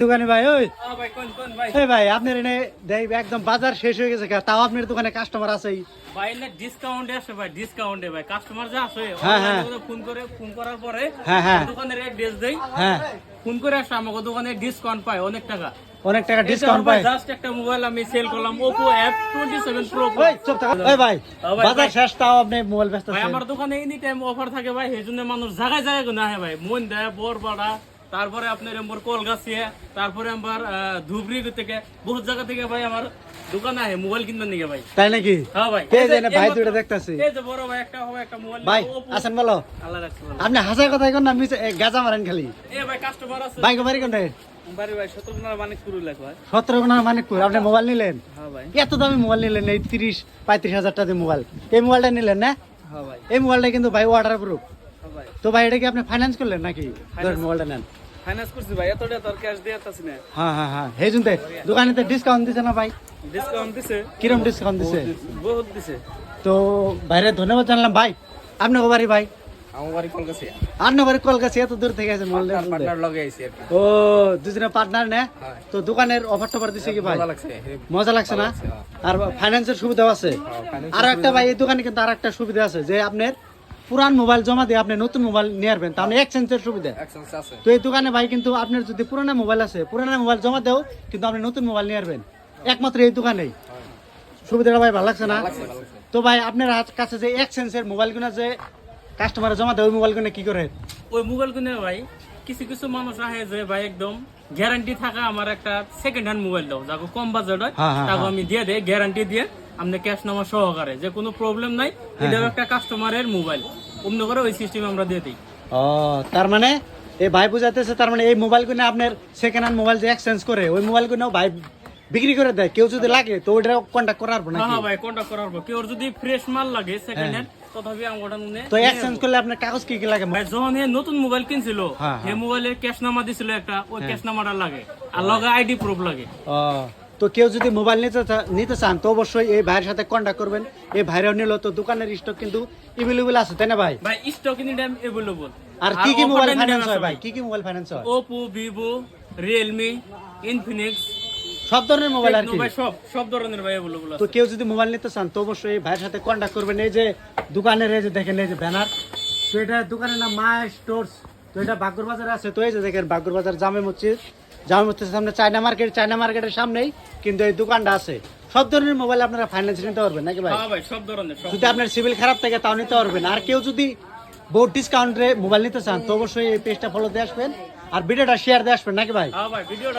দোকানে ভাই ওই ভাই কোন ভাই এই ভাই আপনার এনে দেখ একদম বাজার শেষ হয়ে গেছে তাও আপনার দোকানে কাস্টমার আছেই ভাই না ডিসকাউন্টে আসে ভাই ডিসকাউন্টে ভাই কাস্টমার যা আসে হ্যাঁ, হ্যাঁ। ফোন করার পরে হ্যাঁ, হ্যাঁ। দোকানের অ্যাড্রেস দেই হ্যাঁ ফোন করে আসে আমাকে দোকানে ডিসকাউন্ট পায় অনেক টাকা ডিসকাউন্ট পায় জাস্ট একটা মোবাইল আমি সেল করলাম Oppo F27 Pro ওই চুপ থাক ওই ভাই বাজার শেষ তাও আপনি মোবাইল ব্যস্ত ভাই আছেন আমার দোকানে এনি টাইম অফার থাকে ভাই সেজন্য মানুষ জায়গায় জায়গায় না হয় ভাই মন দেয় বরপাড়া তারপরে আপনার আমার কলগাছিয়া তারপরে আমার ধুবড়ি থেকে বহুত জায়গা থেকে ভাই আমার দোকানে আহে মোবাইল কিনবেন নাকি ভাই তাই নাকি হ্যাঁ ভাই এই যে ভাই দুটো দেখতাছি এই যে বড় ভাই একটা হবে একটা মোবাইল ভাই আছেন বলো আল্লাহ রাখছে ভালো আপনি হাসার কথা কোন না মিছে গাজা মারেন খালি এই ভাই কাস্টমার আছে ভাই বাড়ি কোন বাড়ি ভাই 17 মানিক পুরো লেখা ভাই 17 কোন মানিকপুর আপনি মোবাইল নিলেন হ্যাঁ ভাই এত দামি মোবাইল নিলেন এই 30-35 হাজার টাকা মোবাইল এই মোবাইলটা নিলেন না হ্যাঁ ভাই এই মোবাইলটা কিন্তু ভাই ওয়াটার প্রুফ হ্যাঁ ভাই তো ভাই এটা কি আপনি ফাইন্যান্স করলেন নাকি মোবাইলটা নেন ফাইনান্স করছি ভাই এতটা তোর ক্যাশ দিয়ে আসছি না হ্যাঁ এই জন্য দোকানে তো ডিসকাউন্ট দিছে না ভাই ডিসকাউন্ট দিছে কিরম ডিসকাউন্ট দিছে বহুত দিছে তো বাইরে ধন্যবাদ জানলাম ভাই আপনার বাড়ি ভাই আমার বাড়ি কলকাতা আপনার বাড়ি কলকাতা এত দূর থেকে আছে মোবাইল পার্টনার লগে আইছি আর কি ও দুজনে পার্টনার না তো দোকানের অফার টফার দিছে কি ভাই ভালো লাগছে মজা লাগছে না আর ফাইন্যান্সের সুবিধা আছে আর একটা ভাই এই দোকানে কিন্তু আর একটা সুবিধা আছে যে আপনার পুরান মোবাইল জমা দিয়ে আপনি নতুন মোবাইল নিয়ে আসবেন তাহলে এক্সচেঞ্জের সুবিধা আছে তো এই দোকানে ভাই কিন্তু আপনার যদি পুরানো মোবাইল আছে পুরানো মোবাইল জমা দেও কিন্তু আপনি নতুন মোবাইল নিয়ে আসবেন একমাত্র এই দোকানেই সুবিধাটা ভাই ভালো লাগছে না তো ভাই আপনার কাছে যে এক্সচেঞ্জের মোবাইলগুলো যে কাস্টমারে জমা দেয় ওই মোবাইলগুলো কি করে ওই মোবাইল কিনে ভাই কিছু কিছু মানুষ আহে যে ভাই একদম গ্যারান্টি থাকা আমার একটা সেকেন্ড হ্যান্ড মোবাইল দাও যাকে কম বাজেট হয় তাকে আমি দিয়ে দেই গ্যারান্টি দিয়ে আপনি ক্যাশ নামা সহকারে যে কোনো প্রবলেম নাই এটাও একটা কাস্টমারের মোবাইল অন্য করে ওই সিস্টেম আমরা দিয়ে দিই ও তার মানে এই ভাই বুঝাতেছে তার মানে এই মোবাইলগুলো আপনার সেকেন্ড হ্যান্ড মোবাইল যে এক্সচেঞ্জ করে ওই মোবাইলগুলো ভাই বিক্রি করে দেয় কেউ যদি লাগে তো ওইটা কন্টাক্ট করার না হ্যাঁ ভাই কন্টাক্ট করার কেউ যদি ফ্রেশ মাল লাগে সেকেন্ড হ্যান্ড তথাপি আমরা তো এক্সচেঞ্জ করলে আপনার কাগজ কি কি লাগে ভাই যখন নতুন মোবাইল কিনছিল এই মোবাইলের ক্যাশ নামা দিছিল একটা ওই ক্যাশ নামাটা লাগে আর লগে আইডি প্রুফ লাগে ও তো কেউ যদি মোবাইল নিতে চান তো অবশ্যই এই ভাইয়ের সাথে কন্টাক্ট করবেন এই ভাইরাও নিল তো দোকানের স্টক কিন্তু এভেলেবল আছে তাই না ভাই ভাই স্টক ইন টাইম अवेलेबल আর কি কি মোবাইল ফাইন্যান্স হয় ভাই কি মোবাইল ফাইন্যান্স হয় Oppo Vivo Realme Infinix সব ধরনের মোবাইল আর কি ভাই সব ধরনের ভাই अवेलेबल তো কেউ যদি মোবাইল নিতে চান তো অবশ্যই এই ভাইয়ের সাথে কন্টাক্ট করবেন এই যে দোকানের এই যে দেখেন এই যে ব্যানার তো এটা দোকানের নাম মা স্টোরস তো এটা বাগুর বাজারে আছে তো এই যে দেখেন বাগুর বাজার জামে মসজিদের সামনে চায়না মার্কেটের সামনেই কিন্তু এই দোকানটা আছে সব ধরনের মোবাইল আপনারা ফাইন্যান্স নিতে পারবেন নাকি ভাই হ্যাঁ ভাই সব ধরনের যদি আপনার সিভিল খারাপ থাকে তাও নিতে পারবেন আর কেউ যদি বহুত ডিসকাউন্টে মোবাইল নিতে চান তো অবশ্যই এই পেজটা ফলো দিয়ে আসবেন আর ভিডিওটা শেয়ার দিয়ে আসবেন নাকি ভাই হ্যাঁ ভাই ভিডিও